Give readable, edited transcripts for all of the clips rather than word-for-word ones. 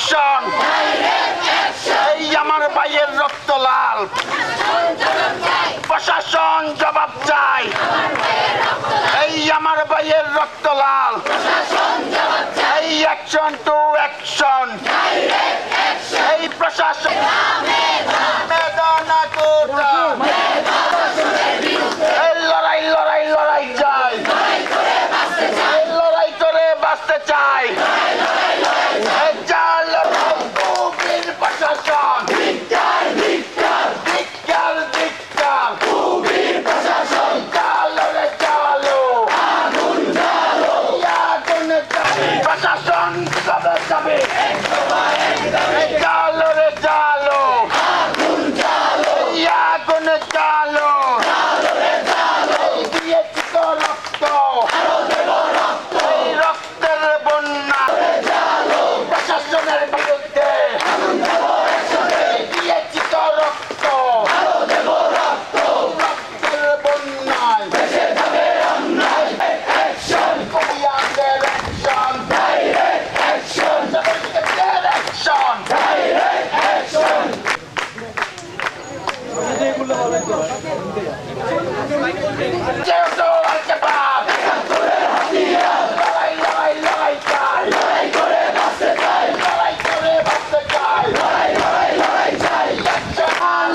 Action, এই আমার ভাইয়ের রক্ত লাল, প্রশাসন জবাব চাই, এই আমার ভাইয়ের রক্ত লাল, এই অ্যাকশন টু অ্যাকশন, এই প্রশাসন এই লড়াই লড়াই লড়াই চাই, এই লড়াই করে বাঁচতে চাই, এই চাল প্রশাসন ধিক্কার ধিক্কার চালো রে চালো, প্রশাসন কবে যাবে, চালো রে চালো, আগুন চালো, দিয়েছি তো রক্ত, এই রক্তের বন্যা প্রশাসনের বিরুদ্ধে, দিয়েছি তো রক্ত, রক্তের বন্যায় যেহেতু আলকাবাদ লড়াই লড়াই লড়াই চাই, লড়াই করে বাঁচতে চাই, লড়াই করে বাঁচতে চাই, লড়াই লড়াই লড়াই চাই,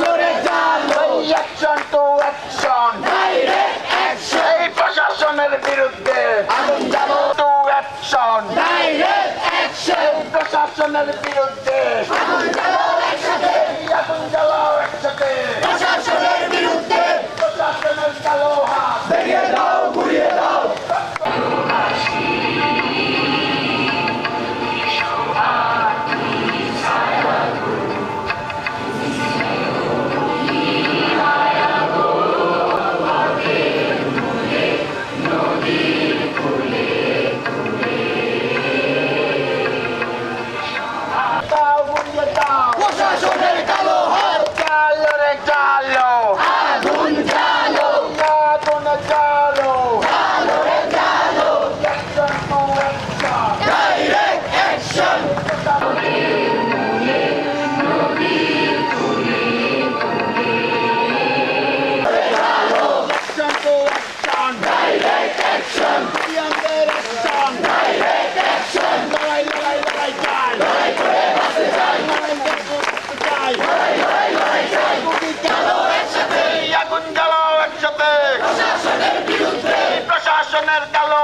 লড়ে চালো, action to action, direct action, এই প্রশাসনের বিরুদ্ধে আগুন জ্বালো, টু অ্যাকশন, ডাইরেক্ট অ্যাকশন, প্রশাসনের বিরুদ্ধে আগুন জ্বালো একসাথে, আগুন জ্বালো একসাথে, প্রশাসনের বিরুদ্ধে প্রশাসনের কালো হাত ভেঙে দাও, ঘুরিয়ে দাও। প্রশাসনের কালো হাত চালো রে চালো, আগুন চালো, আগুন চালো, চালো রে চালো, action to action, direct action, action to action, direct action, ইয়াঙ্গের অ্যাকশন, ডাইরেক্ট অ্যাকশন, লড়াই লড়াই লড়াই চাই, লড়াই করে বাঁচতে চাই, লড়াই করে বাঁচতে চাই, লড়াই লড়াই লড়াই চাই, গুলি চালো একসাথে, আগুন জ্বালো একসাথে, প্রশাসনের বিরুদ্ধে প্রশাসনের কালো